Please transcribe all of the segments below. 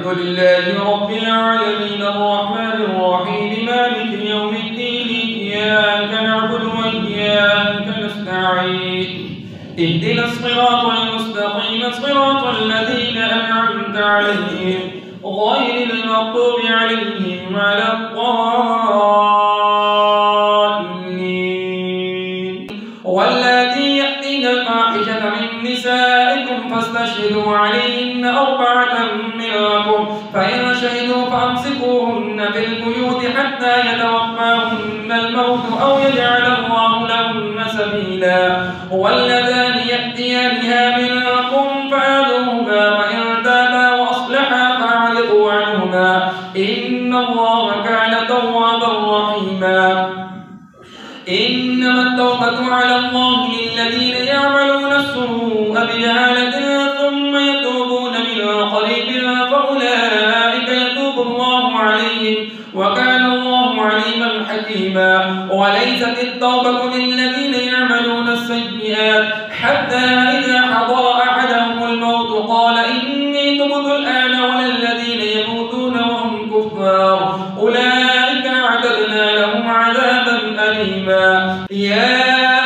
الحمد لله رب العالمين الرحمن الرحيم مالك يوم الدين إياك نعبد وإياك نستعين اهدنا الصراط المستقيم صراط الذين أنعمت عليهم غير المغضوب عليهم ولا الضالين واللاتي يأتين الفاحشة من نسائكم فاستشهدوا عليهن 4 منكم فإن شهدوا فأمسكوهن في البيوت حتى يتوفاهن الموت أو يجعل الله لهن سبيلا واللذان يأتيانها منكم فآذوهما فإن تابا وأصلحا فأعرضوا عنهما إن الله كان توابا رحيما. إنما التوبة على الله للذين يعملون السوء بجهالة ثم يتوبون من قريب فأولئك يتوب الله عليهم وكان الله عليما حكيما. وليست التوبة للذين يعملون السيئات حتى إذا حضر أحدهم الموت قال إني تبت الآن ولا الذين يموتون وهم كفار أولئك أعتدنا لهم عذابا أليما. يا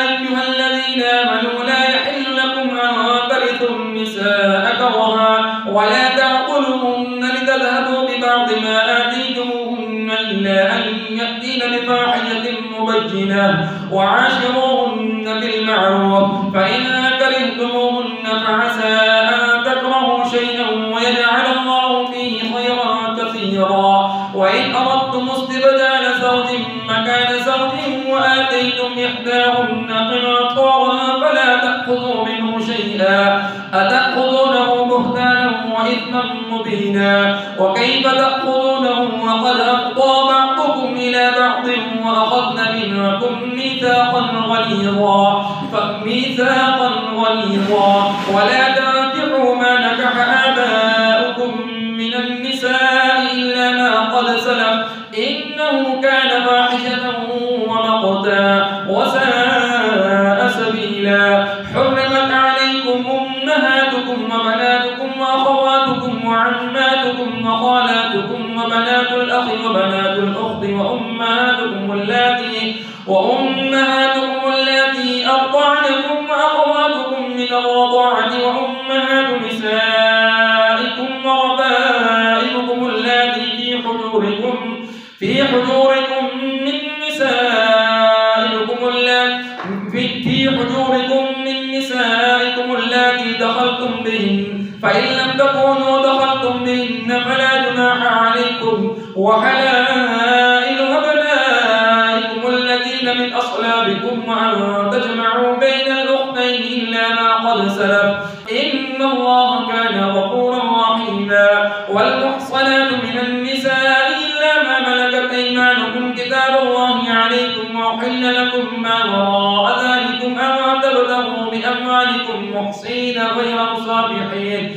أيها الذين آمنوا لا يحل لكم أن ترثوا النساء كرها ولا تعقلوهن لتذهبوا ببعض ما آتيتموهن إلا أن يأتين بفاحشة مبينة وعاشروهن بالمعروف فإن كرهتموهن فعسى أن تكرهوا شيئا ويجعل الله فيه خيرا كثيرا. وإن أردتم استبدال زوج مكان زوج وآتيتم إحداهن قنطارا فلا تأخذوا منه شيئا أتأخذونه بهتانا وإثما مبينا. وكيف تأخذونه وقد أفضى بعضكم إلى بعض وأخذن منكم ميثاقا غليظا ولا تنكحوا ما نكح آباؤكم من النساء إلا ما قد سلف إنه كان فاحشة ومقتا وساء سبيلا. حرمت عليكم أمهاتكم وبناتكم وأخواتكم وعماتكم وخالاتكم وبنات الأخ وبنات الأخت وأمهاتكم اللاتي أرضعنكم وأخواتكم من الرضاعة وأمهات نسائكم وربائبكم اللاتي في حجوركم من نسائكم اللاتي دخلتم بهن فإن لم تكونوا دخلتم بهن فلا جناح عليكم وحلائل أبنائكم الذين من أصلابكم وأن تجمعوا بين الأختين إلا ما قد سلف إن الله كان غفورا رحيما. والمحصنات من النساء إلا ما ملكت أيمانكم كتاب الله عليكم وأحل لكم ما وراء ذلكم أن تبتغوا بأموالكم محصنين غير مصافحين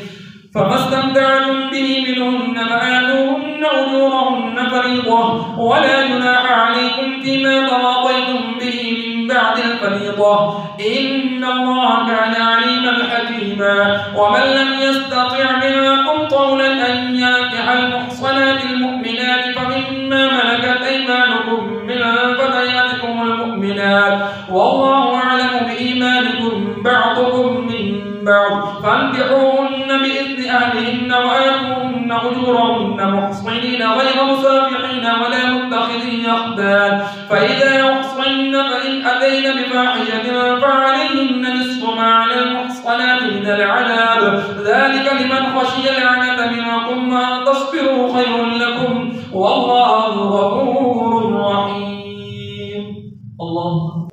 فما استمتعتم به منهن فآتوهن أجورهن فريضة ولا جناح عليكم فيما تراضيتم به من بعد الفريضة إن الله كان عليما حكيما. ومن لم يستطع منكم طولا أن ينكح المحصنات المؤمنات فمما ملكت أيمانكم من فتياتكم المؤمنات والله أعلم بإيمانكم بعضكم من بعض فانكحوهن بإذن أهلهن وآتوهن أجورهن محصنين غير مسافحين ولا متخذي أخدان فإذا يحصن فإن أتين بفاحشة فعليهن نصف ما على المحصنات من العذاب ذلك لمن خشي العنة منكم وأن تصبروا خير لكم والله غفور رحيم. الله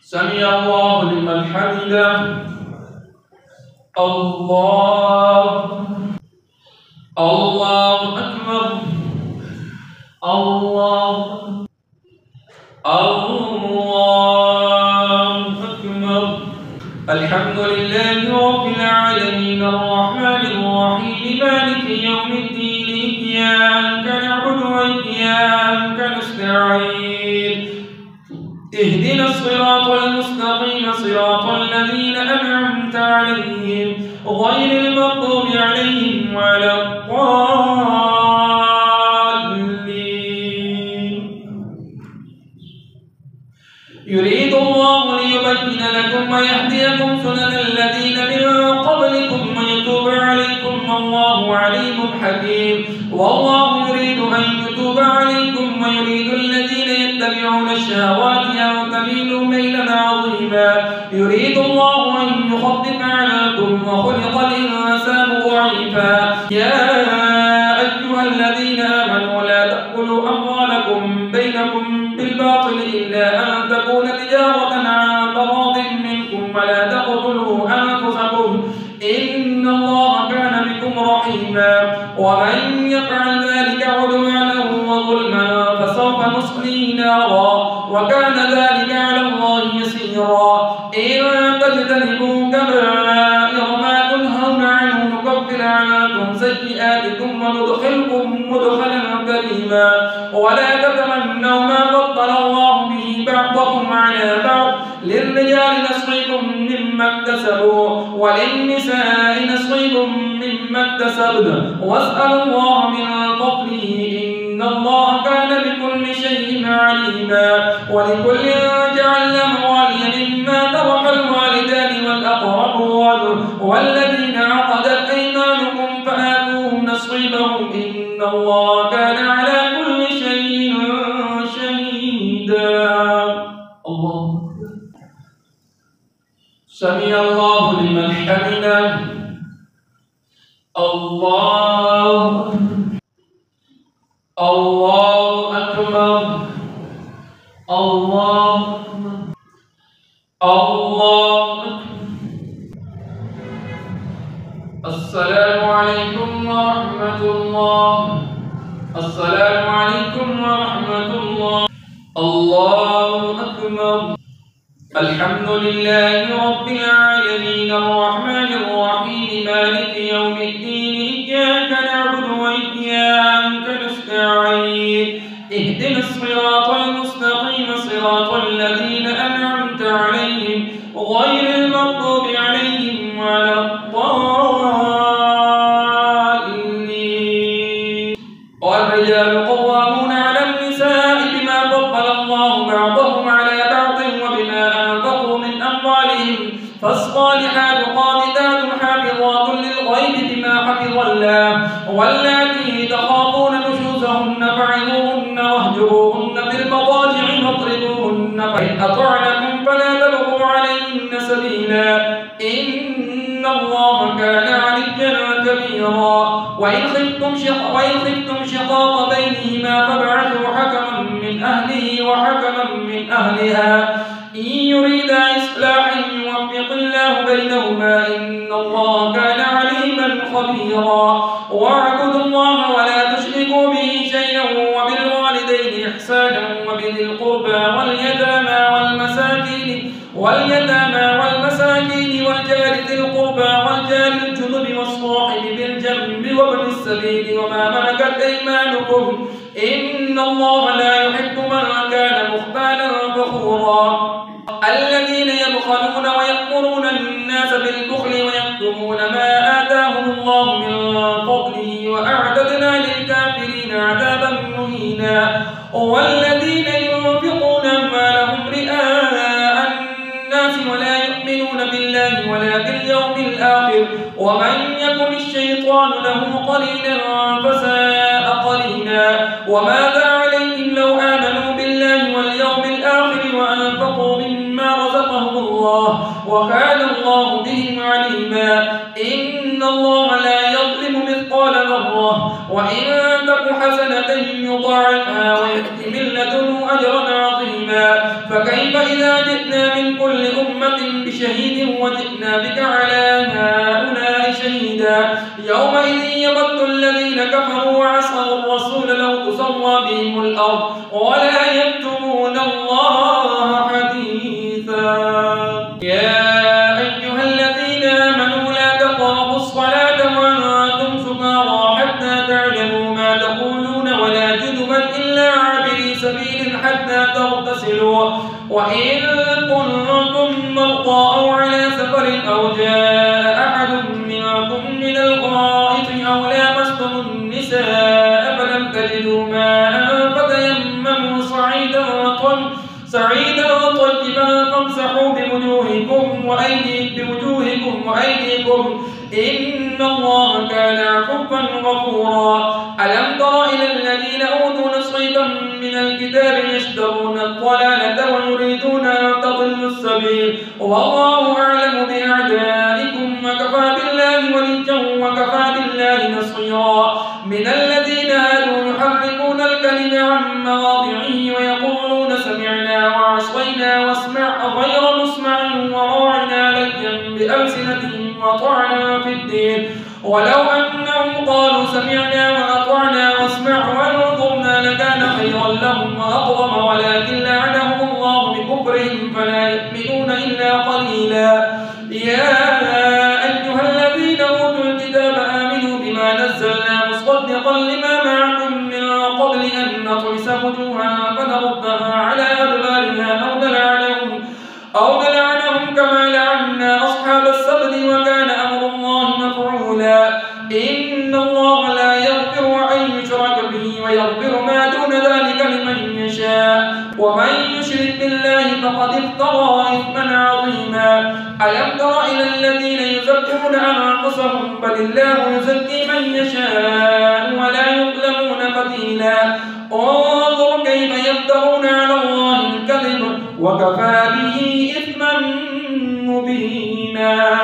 سمع الله لمن حمده. الله أكبر. الله أكبر. الحمد لله رب العالمين الرحمن الرحيم مالك يوم الدين إياك نعبد وإياك نستعين اهدنا الصراط المستقيم صراط الذين أنعمت عليهم غير المغضوب عليهم ولا الضالين. يريد الله ليبين لكم ويهديكم سنن الذين من قبلكم ويتوب عليكم والله عليم حكيم. والله يريد أن يتوب عليكم ويريد الذين يتبعون الشهوات أن تميلوا ميلا عظيما. يريد الله أن يخفف عنكم وخلق الإنسان ضعيفا. يا أيها الذين آمنوا لا تأكلوا أموالكم بينكم بالباطل إلا أن تكون تجارة عن تراض منكم ولا تقتلوا أنفسكم إن الله كان بكم رحيما. ومن يفعل ذلك عدوانا وظلما فسوف نصليه نارا وكان ذلك على الله يسيرا. إن تجتنبوا كبائر ما تنهون عنه نكفر عنكم سيئاتكم وندخلكم مدخلا كريما. ولا تتمنوا ما فضل الله به بعضكم على بعض للرجال نصيب مما اكتسبوا وللنساء نصيب مما اكتسبن واسألوا الله من فضله إن الله كان بكل شيء عليما. ولكل جعلنا موالي مما ترك الوالدان والأقربون والذين عقدت أيمانكم فآتوهم نصيبهم إن الله كان على كل شيء شهيدا. الله سمع الله لمن حمده. الله الله أكبر. الله الله أكبر. السلام عليكم ورحمة الله. السلام عليكم ورحمة الله. الله أكبر. الحمد لله رب العالمين الرحمن الرحيم مالك يوم الدين إياك نعبد وإياك نستعين اهدنا الصراط المستقيم صراط الذين أنعمت عليهم غير المغضوب عليهم ولا الضالين. والرجال قوامون على النساء بما فضل الله بعضهم على بعض وبما أنفقوا من أموالهم فالصالحات قانتات حافظات للغيب بما حفظ الله. واللاتي تخافون نشوزهن فعظوهن واهجروهن في المضاجع واضربوهن فإن أطعنكم فلا تبغوا عليهن سبيلا إن الله كان عليا كبيرا. وإن خفتم شقاق بينهما فابعثوا حكما من أهله وحكما من أهلها إن يريدا إصلاحا يوفق الله بينهما إن الله كان عليما خبيرا. واعبدوا الله ولا تشركوا به شيئا وبالوالدين إحسانا وبذي القربى واليتامى والمساكين والجار ذي القربى والجار الجنب والصاحب بالجنب وابن السبيل وما ملكت أيمانكم إن الله لا يحب من كان مختالا فخورا. الذين يبخلون ويأمرون الناس بالبخل ويكتمون ما آتاهم الله من فضله وأعتدنا للكافرين عذابا مهينا. والذين ينفقون أموالهم رئاء الناس ولا يؤمنون بالله ولا باليوم الآخر ومن يكن الشيطان له قرينا فساء قرينا. وماذا عليهم لو آمنوا بالله واليوم الآخر وأنفقوا مما رزقهم الله وكان الله بهم عليما. إن الله لا يظلم مثقال ذرة وإن تك حسنة يضاعفها ويؤت من لدنه أجرا عظيما. فكيف إذا جئنا من كل أمة بشهيد وجئنا بك على هؤلاء شهيدا يومئذ يود الذين كفروا وعصوا الرسول لو تسوى بهم الأرض ولا يكتمون الله حديثا. يا أيها الذين آمنوا لا تقربوا الصلاة وأنتم سكارى حتى تعلموا ما تقولون ولا جنبا إلا عابري سبيل حتى تغتسلوا وإن كنتم مرضى أو على سفر أو جاء أحد منكم من الغائط أو لامستم النساء فلم تجدوا ماء فتيمموا صعيدا طيبا فامسحوا بوجوهكم وأيديكم إن الله كان عفوا غفورا. ألم تر إلى الذين أوتوا نصيبا من الكتاب يشترون الضلالة ويريدون أن تضلوا السبيل والله أعلم بأعدائكم وكفى بالله وليا وكفى بالله نصيرا. من الذين هادوا يحرفون الكلم عن مواضعه ويقولون سمعنا وعصينا واسمع غير مسمع وراعنا ليا بألسنتهم وطعنا في الدين ولو أنهم قالوا سمعنا وأطعنا واسمع وانظرنا لكان خيرا لهم وأقوم ولكن لعنهم الله بكفرهم فلا يؤمنون إلا قليلا. يا أيها الذين أوتوا الكتاب آمنوا بما نزلنا مصدقا لما معكم من قبل أن نطمس وجوها فنردها على أدبارها أو نلعنهم كما لعنا أصحاب السبت وكان أمر الله مفعولا. إن الله لا يغفر أن يشرك به ويغفر ما دون ذلك لمن يشاء ومن يشرك بالله فقد افترى إثما عظيما. ألم تر إلى الذين يزكون أنفسهم بل الله يزكي من يشاء ولا يظلمون فتيلا. انظر كيف يفترون على الله الكذب وكفى به إثما مبينا.